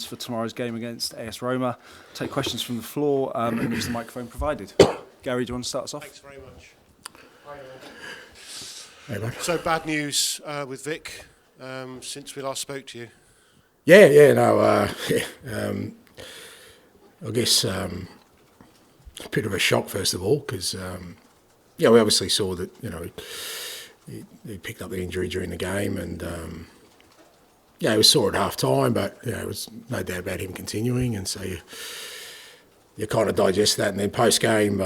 For tomorrow's game against AS Roma. Take questions from the floor and use the microphone provided. Gary, do you want to start us off? Thanks very much. Hey, mate. So bad news with Vic since we last spoke to you. I guess a bit of a shock first of all because we obviously saw that he picked up the injury during the game and he was sore at half time, but it was no doubt about him continuing, and so you kind of digest that, and then post game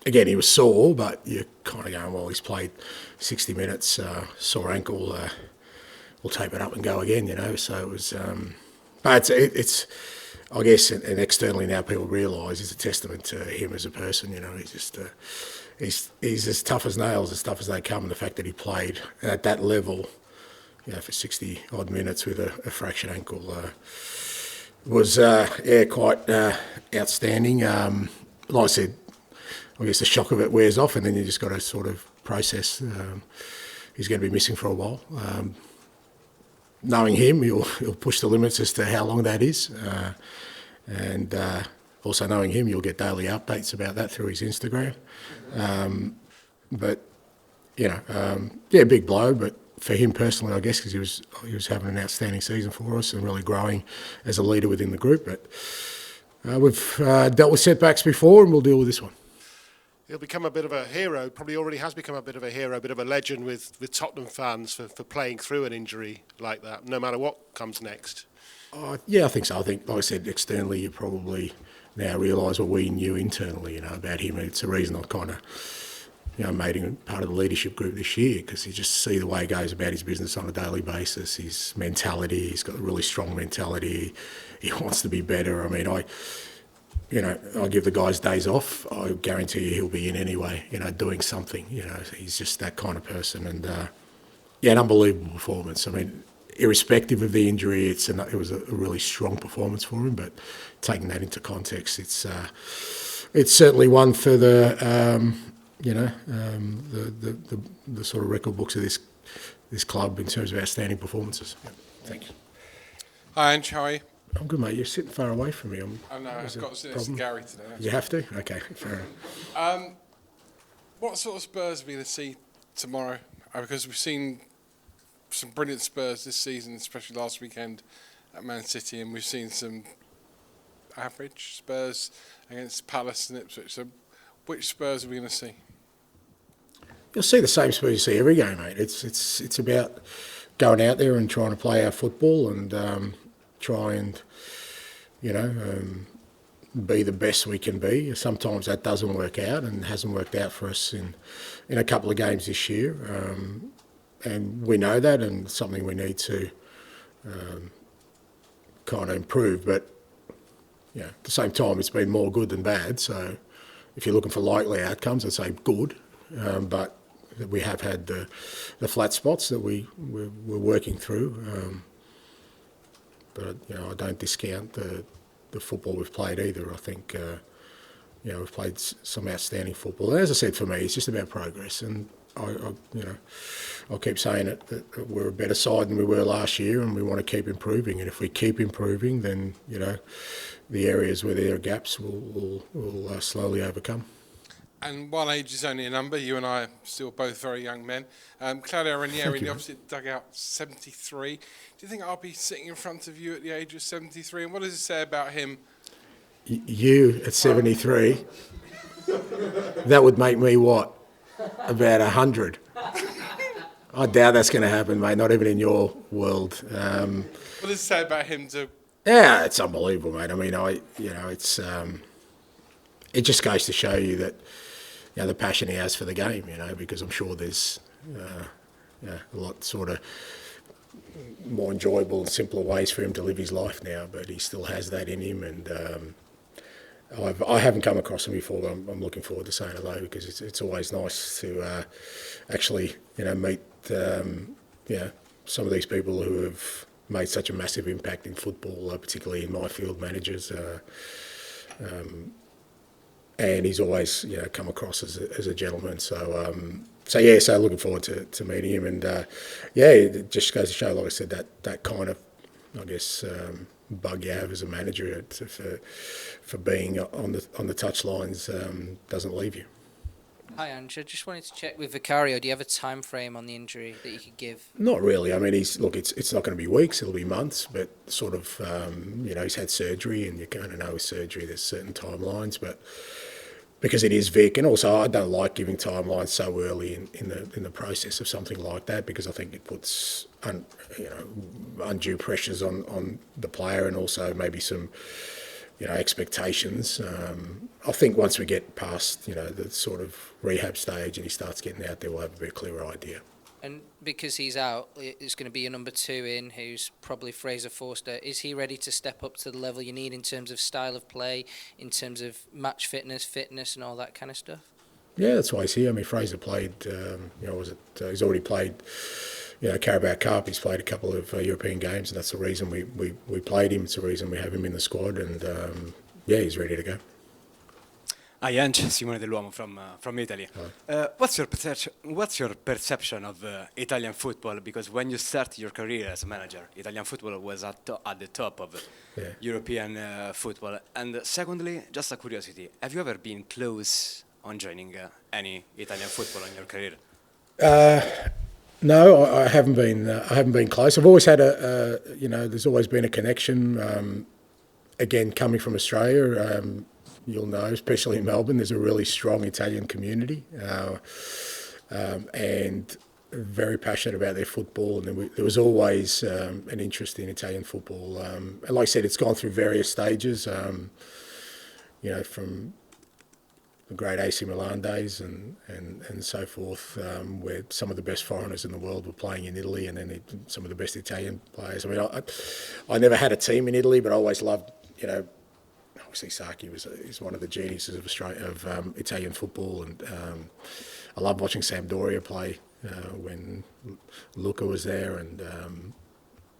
again he was sore, but you're kind of going, well, he's played 60 minutes, sore ankle, we'll tape it up and go again, So it was, but it's I guess, and externally now people realise it's a testament to him as a person. He's just he's as tough as nails, as tough as they come, and the fact that he played at that level, for 60 odd minutes with a fractured ankle was quite outstanding. Like I said, I guess the shock of it wears off, and then you just got to sort of process. He's going to be missing for a while. Knowing him, he'll push the limits as to how long that is, and also knowing him, you'll get daily updates about that through his Instagram. Big blow, but for him personally, I guess, because he was having an outstanding season for us and really growing as a leader within the group. But we've dealt with setbacks before, and we'll deal with this one. He'll become a bit of a hero, probably already has become a bit of a hero, a bit of a legend with Tottenham fans for playing through an injury like that, no matter what comes next. I think so. I think, like I said, externally you probably now realise what we knew internally, about him. It's the reason I kind of made him part of the leadership group this year, because you just see the way he goes about his business on a daily basis, his mentality. He's got a really strong mentality. He wants to be better. I mean, I give the guys days off. I guarantee you he'll be in anyway, doing something. He's just that kind of person. And, an unbelievable performance. I mean, irrespective of the injury, it was a really strong performance for him, but taking that into context, it's certainly one for the sort of record books of this club in terms of outstanding performances. Yeah, thank you. Hi, Ange, how are you? I'm good, mate. You're sitting far away from me. I've got to sit next to Gary today. You have to? Okay, fair enough. What sort of Spurs are we going to see tomorrow? Because we've seen some brilliant Spurs this season, especially last weekend at Man City, and we've seen some average Spurs against Palace and Ipswich. So which Spurs are we going to see? You'll see the same Spurs you see every game, mate. It's about going out there and trying to play our football and try and, be the best we can be. Sometimes that doesn't work out, and hasn't worked out for us in a couple of games this year. And we know that, and it's something we need to kind of improve. But at the same time, it's been more good than bad. So if you're looking for likely outcomes, I'd say good. But we have had the flat spots that we're working through. But I don't discount the football we've played either. I think we've played some outstanding football. And as I said, for me, it's just about progress. And I'll keep saying it, that we're a better side than we were last year, and we want to keep improving. And if we keep improving, then the areas where there are gaps we'll slowly overcome. And while age is only a number, you and I are still both very young men. Claudio Ranieri in the opposite dugout, 73. Do you think I'll be sitting in front of you at the age of 73? And what does it say about him? You at 73? That would make me what? About 100. I doubt that's going to happen, mate. Not even in your world. What does it say about him? Yeah, it's unbelievable, mate. I mean, it's it just goes to show you that the passion he has for the game. Because I'm sure there's a lot sort of more enjoyable and simpler ways for him to live his life now, but he still has that in him, and I haven't come across him before, but I'm looking forward to saying hello, because it's always nice to actually meet some of these people who have made such a massive impact in football, particularly in my field, managers. And he's always come across as a gentleman. So looking forward to meeting him, and it just goes to show, like I said, that kind of, I guess, bug you have as a manager for being on the touchlines doesn't leave you. Hi Ange, I just wanted to check with Vicario, do you have a time frame on the injury that you could give? Not really. I mean, it's not going to be weeks, it'll be months, but sort of, he's had surgery, and you kind of know with surgery there's certain timelines, but because it is Vic, and also I don't like giving timelines so early in the process of something like that, because I think it puts undue pressures on the player, and also maybe some expectations. I think once we get past the sort of rehab stage and he starts getting out there, we'll have a bit clearer idea. And because he's out, it's going to be a number 2 in, who's probably Fraser Forster. Is he ready to step up to the level you need in terms of style of play, in terms of match fitness and all that kind of stuff? Yeah, that's why he's here. I mean, Fraser played, he's already played, Carabao Cup. He's played a couple of European games, and that's the reason we played him. It's the reason we have him in the squad, and he's ready to go. Hi, Ange, Simone Dell'Uomo from Italy. What's your perception of Italian football? Because when you started your career as a manager, Italian football was at the top of European football. And secondly, just a curiosity, have you ever been close on joining any Italian football in your career? No, I haven't been. I haven't been close. I've always had there's always been a connection. Again, coming from Australia, you'll know, especially in Melbourne, there's a really strong Italian community, and very passionate about their football. And there was always an interest in Italian football. And like I said, it's gone through various stages. From the great AC Milan days and so forth, where some of the best foreigners in the world were playing in Italy, and then some of the best Italian players. I mean, I never had a team in Italy, but I always loved, obviously Sacchi is one of the geniuses of Italian football, and I loved watching Sampdoria play when Luca was there, and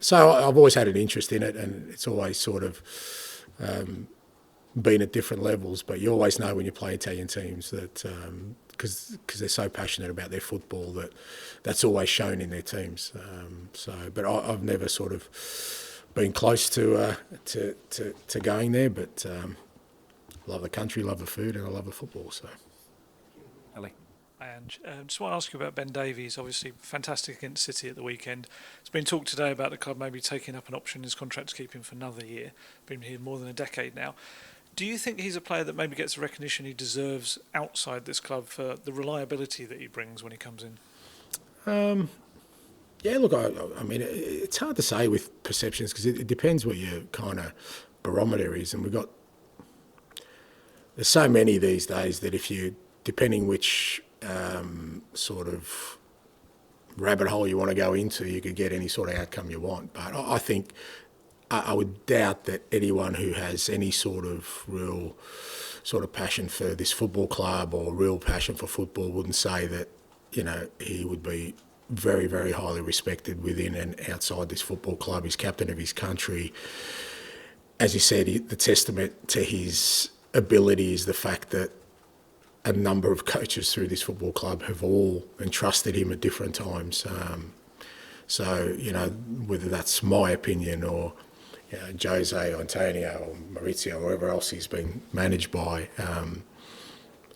so I've always had an interest in it, and it's always sort of been at different levels, but you always know when you play Italian teams that because they're so passionate about their football, that's always shown in their teams. But I've never sort of been close to going there, but love the country, love the food, and I love the football. So, Ellie. And just want to ask you about Ben Davies. Obviously, fantastic against City at the weekend. It's been talked today about the club maybe taking up an option in his contract to keep him for another year. Been here more than a decade now. Do you think he's a player that maybe gets the recognition he deserves outside this club for the reliability that he brings when he comes in? Yeah, look, I mean, it's hard to say with perceptions, because it depends what your kind of barometer is, and there's so many these days that depending which sort of rabbit hole you want to go into, you could get any sort of outcome you want. But I think I would doubt that anyone who has any sort of real sort of passion for this football club or real passion for football wouldn't say that, he would be very, very highly respected within and outside this football club. He's captain of his country. As you said, the testament to his ability is the fact that a number of coaches through this football club have all entrusted him at different times. So, whether that's my opinion or Jose, or Antonio, or Maurizio, or whoever else he's been managed by,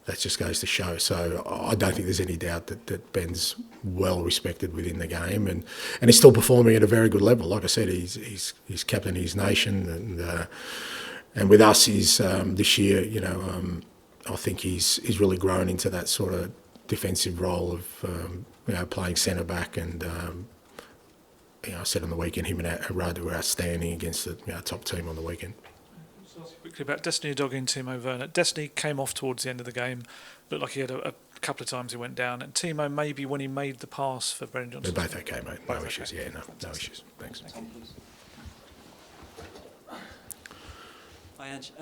that just goes to show. So I don't think there's any doubt that Ben's well respected within the game, and he's still performing at a very good level. Like I said, he's captain of his nation, and with us, he's this year, I think he's really grown into that sort of defensive role of playing centre back, and I said on the weekend, him and Arad were outstanding against the top team on the weekend. Quickly about Destiny Udogie and Timo Werner. Destiny came off towards the end of the game. Looked like he had a couple of times he went down. And Timo, maybe when he made the pass for Brendan Johnson. They're both okay, mate. No issues. Yeah, no issues. Thanks. Hi, Ange.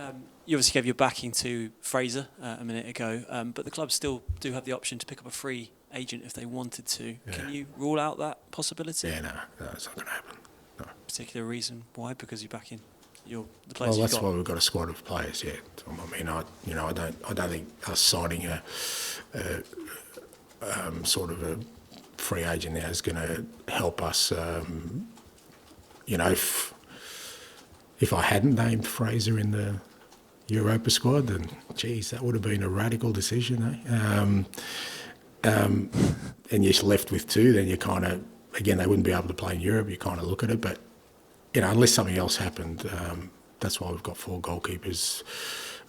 You obviously gave your backing to Fraser a minute ago, but the club still do have the option to pick up a free agent if they wanted to. Yeah. Can you rule out that possibility? Yeah, no, it's not going to happen. No. Particular reason why? Because you're backing the players. Well, that's why we've got a squad of players. Yeah, I mean, I don't think us signing a sort of a free agent now is going to help us. If if I hadn't named Fraser in the Europa squad, then geez, that would have been a radical decision, and you're left with 2, then you kind of, again, they wouldn't be able to play in Europe. You kind of look at it, but unless something else happened, that's why we've got 4 goalkeepers.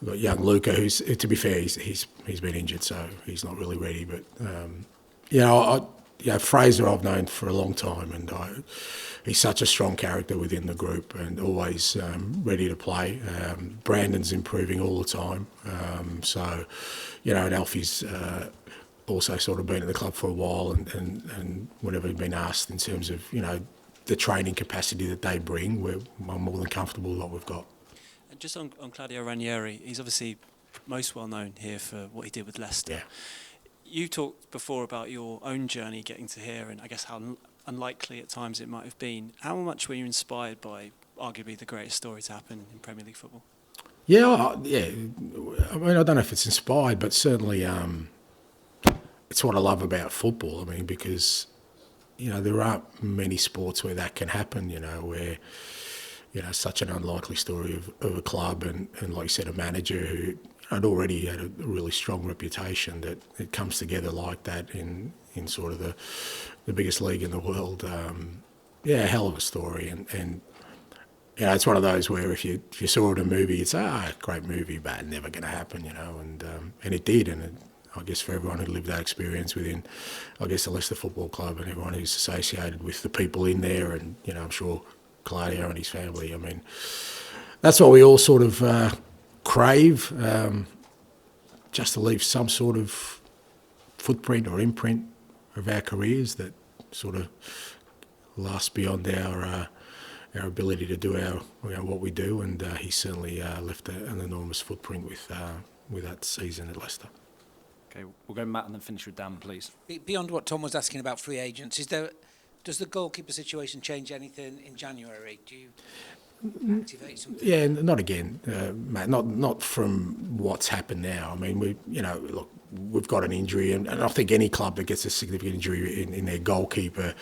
We've got young Luca, who's, to be fair, he's been injured, so he's not really ready. But Fraser I've known for a long time, and he's such a strong character within the group, and always ready to play. Brandon's improving all the time, so and Alfie's also sort of been at the club for a while, and whenever he's been asked in terms of the training capacity that they bring, I'm more than comfortable with what we've got. And just on Claudio Ranieri, he's obviously most well known here for what he did with Leicester. Yeah. You talked before about your own journey getting to here, and I guess how unlikely at times it might have been. How much were you inspired by arguably the greatest story to happen in Premier League football? Yeah. I mean, I don't know if it's inspired, but certainly it's what I love about football. I mean, because there aren't many sports where that can happen. Where such an unlikely story of a club and like you said, a manager who had already had a really strong reputation, that it comes together like that in sort of the biggest league in the world. A hell of a story, and it's one of those where if you saw it in a movie, you'd say, great movie, but never going to happen, and it did, and I guess for everyone who lived that experience within, I guess, the Leicester Football Club and everyone who's associated with the people in there, and I'm sure Claudio and his family. I mean, that's what we all sort of crave, just to leave some sort of footprint or imprint of our careers that sort of lasts beyond our ability to do what we do, and he certainly left an enormous footprint with that season at Leicester. Okay, we'll go Matt and then finish with Dan, please. Beyond what Tom was asking about free agents, does the goalkeeper situation change anything in January? Do you activate something? Yeah, not again, Matt. Not from what's happened now. I mean, look, we've got an injury, and I think any club that gets a significant injury in their goalkeeper,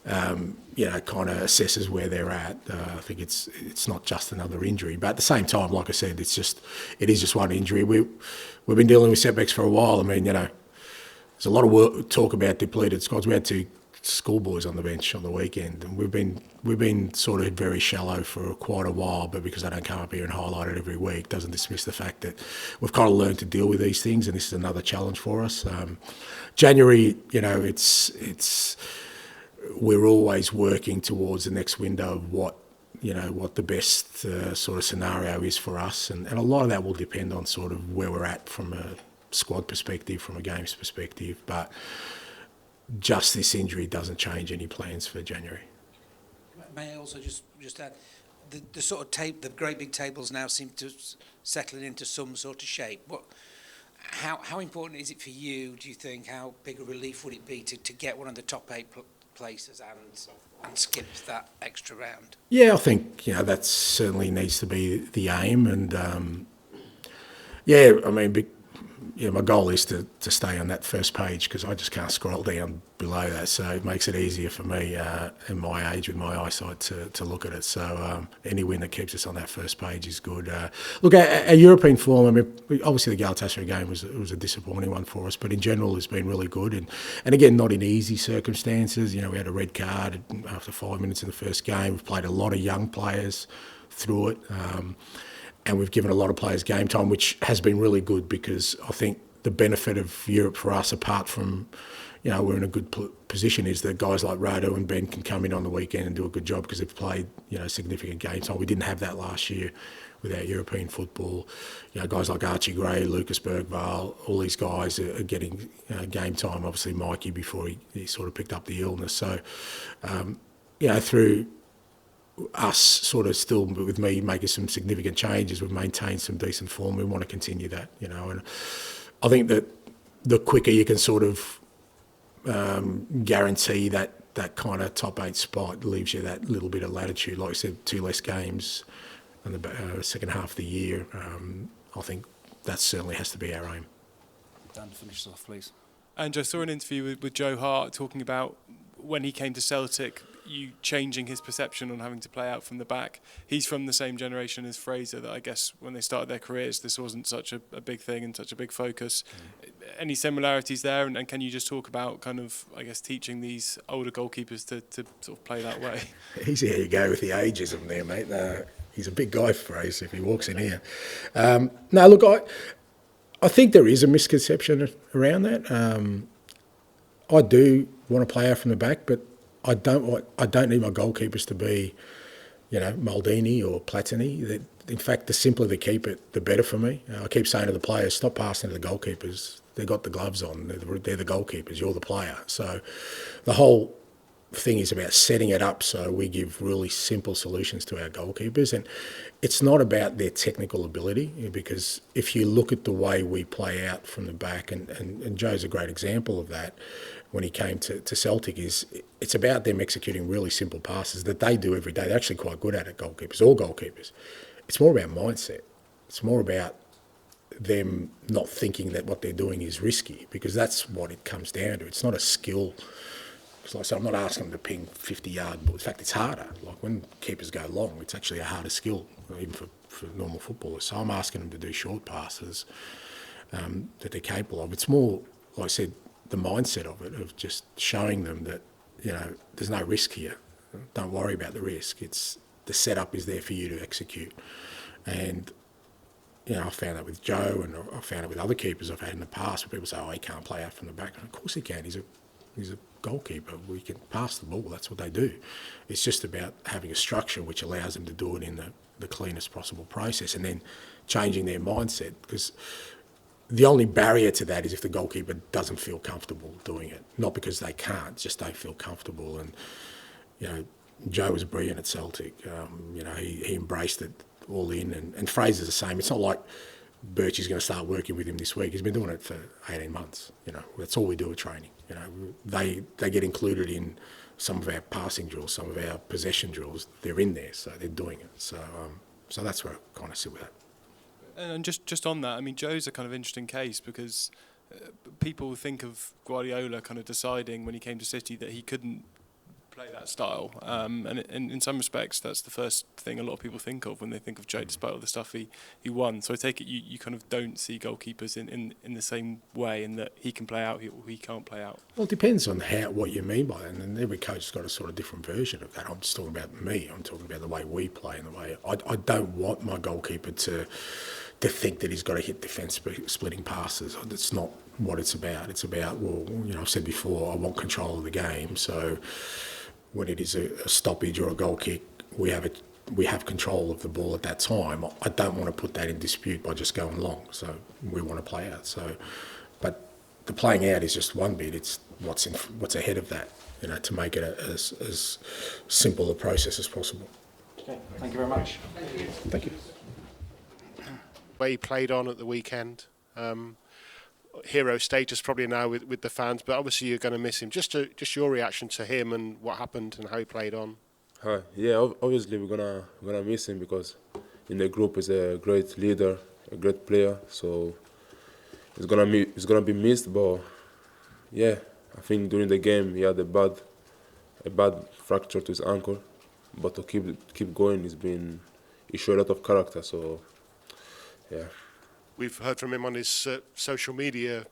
kind of assesses where they're at. I think it's not just another injury, but at the same time, like I said, it is just one injury. We've been dealing with setbacks for a while. I mean, there's a lot of talk about depleted squads. We had 2 schoolboys on the bench on the weekend, and we've been sort of very shallow for quite a while, but because they don't come up here and highlight it every week, doesn't dismiss the fact that we've kind of learned to deal with these things, and this is another challenge for us. January, we're always working towards the next window of what the best sort of scenario is for us, and a lot of that will depend on sort of where we're at from a squad perspective, from a games perspective, but just this injury doesn't change any plans for January. May I also just add, the sort of the great big tables now seem to settling into some sort of shape. How important is it for you, do you think? How big a relief would it be to get one of the top 8 places and skip that extra round? Yeah, I think that certainly needs to be the aim, and I mean. My goal is to stay on that first page, because I just can't scroll down below that, so it makes it easier for me in my age with my eyesight to look at it. So any win that keeps us on that first page is good. Look, our European form, I mean, obviously the Galatasaray game was a disappointing one for us, but in general it's been really good, and again, not in easy circumstances. We had a red card after 5 minutes in the first game. We've played a lot of young players through it. And we've given a lot of players game time, which has been really good, because I think the benefit of Europe for us, apart from, we're in a good position, is that guys like Rado and Ben can come in on the weekend and do a good job because they've played, significant game time. We didn't have that last year with our European football. Guys like Archie Gray, Lucas Bergvall, all these guys are getting game time. Obviously, Mikey before he sort of picked up the illness. So, through us sort of still with me making some significant changes, we've maintained some decent form. We want to continue that, and I think that the quicker you can sort of guarantee that kind of top 8 spot, leaves you that little bit of latitude. Like I said, 2 less games in the second half of the year. I think that certainly has to be our aim. Dan, finish us off, please. And I saw an interview with Joe Hart talking about when he came to Celtic, you changing his perception on having to play out from the back. He's from the same generation as Fraser, that I guess when they started their careers, this wasn't such a big thing and such a big focus. Any similarities there? And can you just talk about kind of, I guess, teaching these older goalkeepers to sort of play that way? Easy how you go with the ageism there, mate. He's a big guy for Fraser if he walks in here. No, look, I think there is a misconception around that. I do want to play out from the back, but I don't need my goalkeepers to be, Maldini or Platini. In fact, the simpler they keep it, the better for me. I keep saying to the players, stop passing to the goalkeepers. They've got the gloves on. They're the goalkeepers. You're the player. So the whole thing is about setting it up so we give really simple solutions to our goalkeepers. And it's not about their technical ability, because if you look at the way we play out from the back, and Joe's a great example of that, when he came to Celtic, it's about them executing really simple passes that they do every day. They're actually quite good at it, goalkeepers, all goalkeepers. It's more about mindset. It's more about them not thinking that what they're doing is risky, because that's what it comes down to. It's not a skill. Like I said, I'm not asking them to ping 50-yard balls. In fact, it's harder. Like when keepers go long, it's actually a harder skill, even for normal footballers. So I'm asking them to do short passes that they're capable of. It's more, like I said, the mindset of it, of just showing them that, there's no risk here. Don't worry about the risk. It's the setup is there for you to execute. And, I found that with Joe, and I found it with other keepers I've had in the past, where people say, he can't play out from the back. And of course he can. He's a goalkeeper. We can pass the ball. That's what they do. It's just about having a structure which allows them to do it in the cleanest possible process, and then changing their mindset, because the only barrier to that is if the goalkeeper doesn't feel comfortable doing it. Not because they can't, just don't feel comfortable. And, Joe was brilliant at Celtic. He embraced it all in, and Fraser's the same. It's not like Birchie's going to start working with him this week. He's been doing it for 18 months. That's all we do at training. They get included in some of our passing drills, some of our possession drills. They're in there, so they're doing it. So that's where I kind of sit with that. And just on that, I mean, Joe's a kind of interesting case, because people think of Guardiola kind of deciding when he came to City that he couldn't play that style, and in some respects that's the first thing a lot of people think of when they think of Joe, despite all the stuff he won. So I take it you kind of don't see goalkeepers in the same way, in that he can play out, he can't play out. Well, it depends on what you mean by that, and every coach has got a sort of different version of that. I'm just talking about me. I'm talking about the way we play, and the way I don't want my goalkeeper to think that he's got to hit defence splitting passes. That's not what it's about. It's about, I've said before, I want control of the game. So when it is a stoppage or a goal kick, we have control of the ball at that time. I don't want to put that in dispute by just going long. So we want to play out. So, but the playing out is just one bit. It's what's ahead of that, to make it as simple a process as possible. Okay, thank you very much. Thank you. Way he played on at the weekend. Hero status probably now with the fans, but obviously you're going to miss him. Just your reaction to him and what happened and how he played on. Yeah, obviously we're gonna miss him, because in the group he's a great leader, a great player. So he's gonna be missed. But yeah, I think during the game he had a bad fracture to his ankle, but to keep going, he showed a lot of character. So yeah. We've heard from him on his social media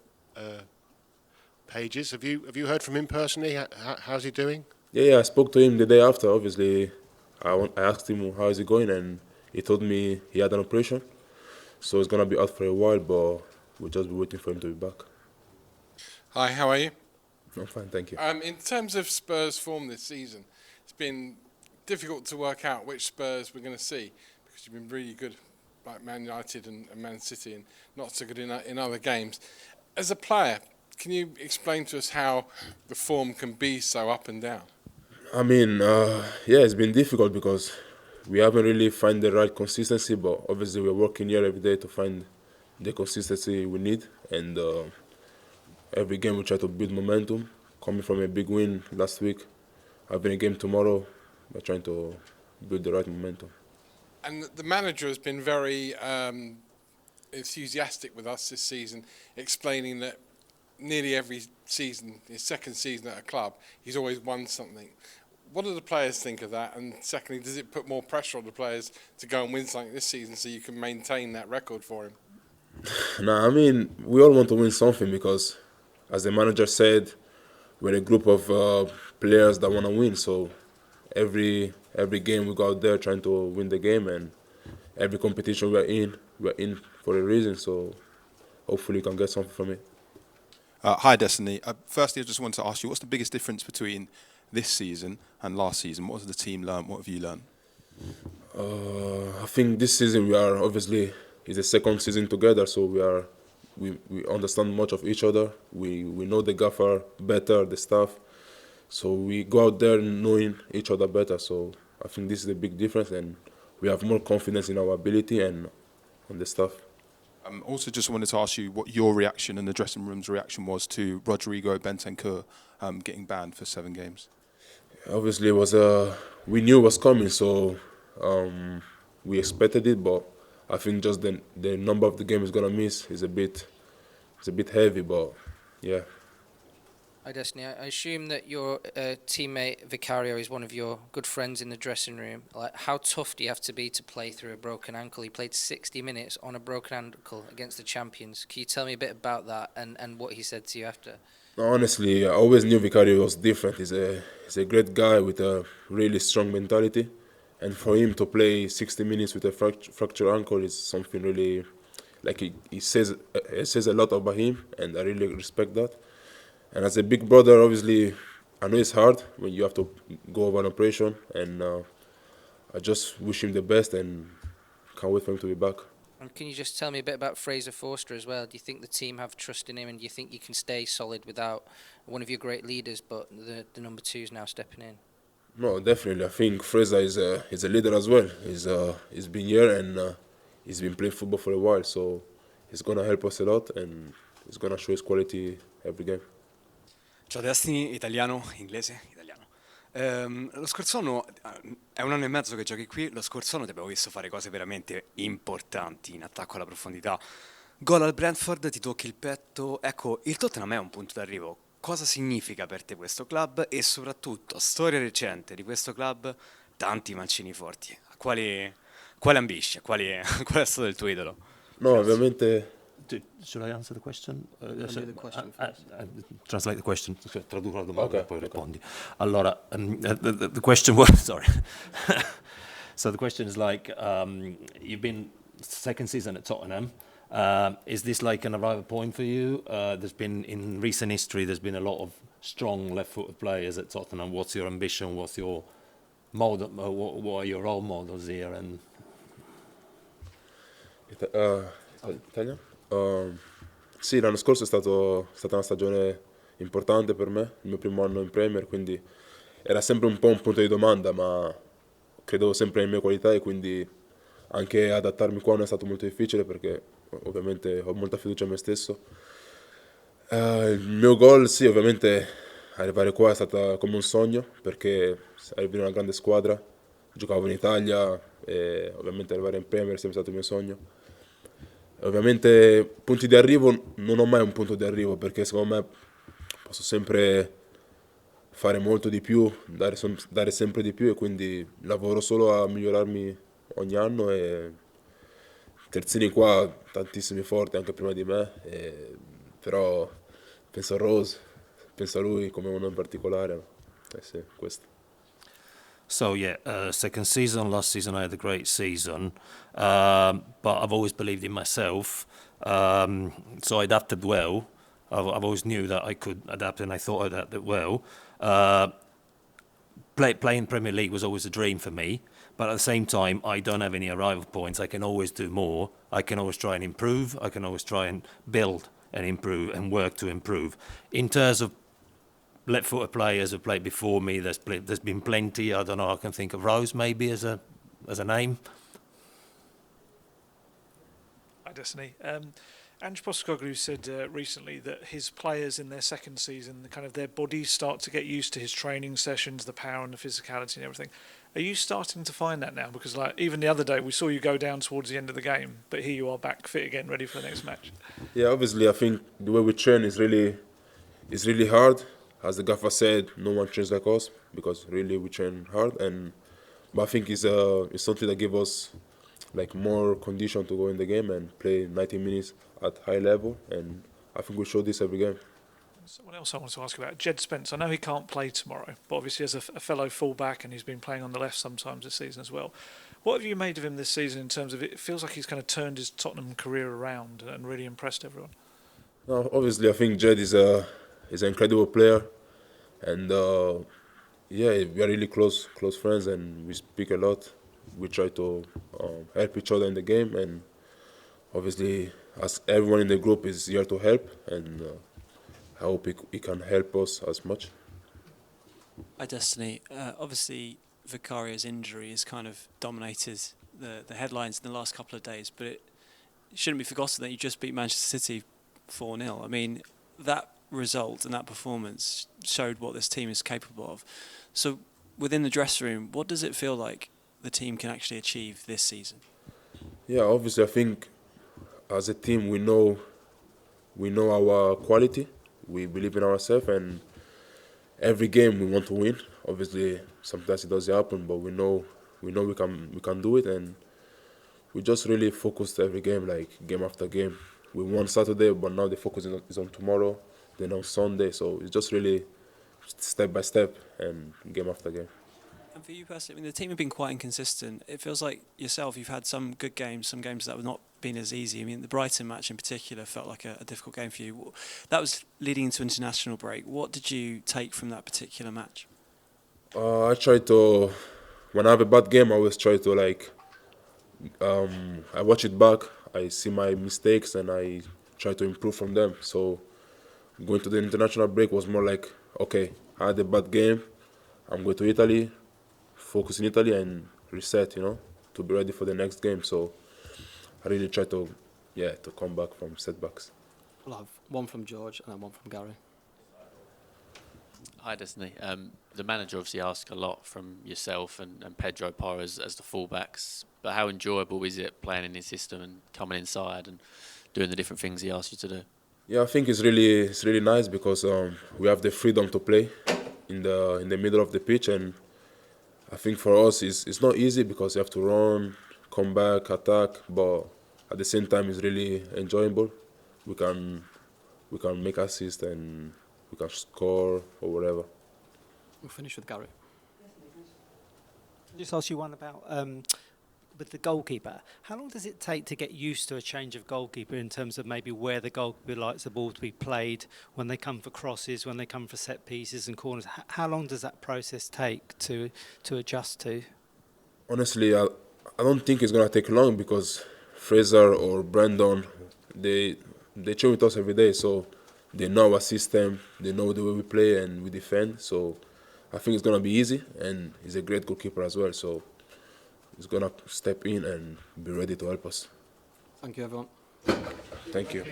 pages. Have you heard from him personally? How's he doing? Yeah, I spoke to him the day after. Obviously, I asked him how is he going, and he told me he had an operation, so he's gonna be out for a while. But we'll just be waiting for him to be back. Hi, how are you? I'm fine, thank you. In terms of Spurs' form this season, it's been difficult to work out which Spurs we're going to see, because you've been really good, like Man United and Man City, and not so good in other games. As a player, can you explain to us how the form can be so up and down? I mean, it's been difficult because we haven't really found the right consistency, but obviously we're working here every day to find the consistency we need, and every game we try to build momentum. Coming from a big win last week, having a game tomorrow, we're trying to build the right momentum. And the manager has been very enthusiastic with us this season, explaining that nearly every season, his second season at a club, he's always won something. what do the players think of that? And secondly, does it put more pressure on the players to go and win something this season so you can maintain that record for him? No, I mean, we all want to win something because, as the manager said, we're a group of players that want to win. So every game we go out there trying to win the game, and every competition we're in for a reason. So hopefully we can get something from it. Hi, Destiny. Firstly, I just wanted to ask you, what's the biggest difference between this season and last season? What has the team learned? What have you learned? I think this season we are obviously, it's the second season together, so we understand much of each other. We know the gaffer better, the staff. So we go out there knowing each other better. So I think this is a big difference, and we have more confidence in our ability and on the staff. Also, just wanted to ask you what your reaction and the dressing room's reaction was to Rodrigo Bentancur getting banned for 7 games. Obviously, it was we knew it was coming, so we expected it. But I think just the number of the games he's gonna miss is a bit heavy. But yeah. Hi, Destiny. I assume that your teammate Vicario is one of your good friends in the dressing room. Like, how tough do you have to be to play through a broken ankle? He played 60 minutes on a broken ankle against the champions. Can you tell me a bit about that and what he said to you after? Honestly, I always knew Vicario was different. He's a great guy with a really strong mentality. And for him to play 60 minutes with a fractured ankle is something really, like it says a lot about him, and I really respect that. And as a big brother, obviously, I know it's hard when you have to go over an operation, and I just wish him the best and can't wait for him to be back. And can you just tell me a bit about Fraser Forster as well? Do you think the team have trust in him, and do you think you can stay solid without one of your great leaders, but the number 2 is now stepping in? No, definitely. I think Fraser is a leader as well. He's been here and he's been playing football for a while, so he's going to help us a lot and he's going to show his quality every game. Ciao Destiny, italiano, inglese, italiano. Lo scorso anno, è 1 anno e mezzo che giochi qui, lo scorso anno ti abbiamo visto fare cose veramente importanti in attacco alla profondità. Gol al Brentford, ti tocchi il petto. Ecco, il Tottenham è un punto d'arrivo. Cosa significa per te questo club e soprattutto, storia recente di questo club, tanti mancini forti. Quale ambisci? Qual è stato il tuo idolo? No, ovviamente... Should I answer the question? The question first. Translate the question. Tradurre la domanda e poi Okay. rispondi. Allora, the question was, sorry. So the question is like, you've been second season at Tottenham. Is this like an arrival point for you? There's been, in recent history, there's been a lot of strong left-footed players at Tottenham. What's your ambition? What's your model? What are your role models here? And Italia? Sì, l'anno scorso è stata una stagione importante per me, il mio primo anno in Premier, quindi era sempre un po' un punto di domanda, ma credevo sempre nelle mie qualità e quindi anche adattarmi qua non è stato molto difficile perché ovviamente ho molta fiducia in me stesso. Il mio goal, sì, ovviamente arrivare qua è stato come un sogno perché arrivo in una grande squadra, giocavo in Italia e ovviamente arrivare in Premier è sempre stato il mio sogno. Ovviamente punti di arrivo non ho mai un punto di arrivo perché secondo me posso sempre fare molto di più, dare sempre di più e quindi lavoro solo a migliorarmi ogni anno e terzini qua tantissimi forti anche prima di me, però penso a Rose, penso a lui come uno in particolare, sì, questo. so yeah, second season, last season I had a great season, but I've always believed in myself, so I adapted well. I've always knew that I could adapt and I thought I adapted well. Playing Premier League was always a dream for me, but at the same time I don't have any arrival points. I can always do more. I can always try and improve. I can always try and build and improve and work to improve. In terms of left-footed players who played before me, there's been plenty. I don't know, I can think of Rose maybe as a name. Hi, Destiny. Ange Postecoglou said recently that his players in their second season, kind of their bodies start to get used to his training sessions, the power and the physicality and everything. Are you starting to find that now? Because like even the other day we saw you go down towards the end of the game, but here you are back fit again, ready for the next match. Yeah, obviously I think the way we train is really hard. as the gaffer said, no one trains like us because really we train hard. But I think it's something that gives us like more condition to go in the game and play 90 minutes at high level. And I think we show this every game. Someone else I wanted to ask about, Jed Spence. I know he can't play tomorrow, but obviously as a fellow full-back, and he's been playing on the left sometimes this season as well. What have you made of him this season in terms of it feels like he's kind of turned his Tottenham career around and really impressed everyone? No, obviously, I think Jed is an incredible player, and we are really close friends, and we speak a lot. We try to help each other in the game, and obviously, as everyone in the group is here to help, and I hope he can help us as much. Hi, Destiny. Obviously, Vicario's injury has kind of dominated the headlines in the last couple of days, but it shouldn't be forgotten that you just beat Manchester City 4-0. I mean, that result and that performance showed what this team is capable of. So, within the dressing room, what does it feel like the team can actually achieve this season? Yeah, obviously, I think as a team we know our quality. We believe in ourselves, and every game we want to win. Obviously, sometimes it doesn't happen, but we know we can do it, and we just really focused every game, like game after game. We won Saturday, but now the focus is on tomorrow, then on Sunday. So it's just really step by step and game after game. And for you personally, I mean, the team have been quite inconsistent. It feels like yourself, you've had some good games, some games that have not been as easy. I mean, the Brighton match in particular felt like a difficult game for you. That was leading into international break. What did you take from that particular match? I try to, when I have a bad game, I always try to I watch it back, I see my mistakes, and I try to improve from them. So going to the international break was more like, okay, I had a bad game, I'm going to Italy, focus in Italy and reset, to be ready for the next game. So I really try to come back from setbacks. We'll have one from George and then one from Gary. Hi, Destiny. The manager obviously asked a lot from yourself and Pedro Porro as the fullbacks, but how enjoyable is it playing in his system and coming inside and doing the different things he asked you to do? Yeah, I think it's really nice because we have the freedom to play in the middle of the pitch, and I think for us it's not easy because you have to run, come back, attack, but at the same time it's really enjoyable. We can make assists and we can score or whatever. We'll finish with Gary. I'll just ask you one about with the goalkeeper. How long does it take to get used to a change of goalkeeper in terms of maybe where the goalkeeper likes the ball to be played, when they come for crosses, when they come for set pieces and corners? How long does that process take to adjust to? Honestly, I don't think it's going to take long because Fraser or Brandon, they train with us every day, so they know our system, they know the way we play and we defend. So I think it's going to be easy, and he's a great goalkeeper as well. So he's going to step in and be ready to help us. Thank you, everyone. Thank you.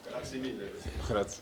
Grazie mille. Grazie.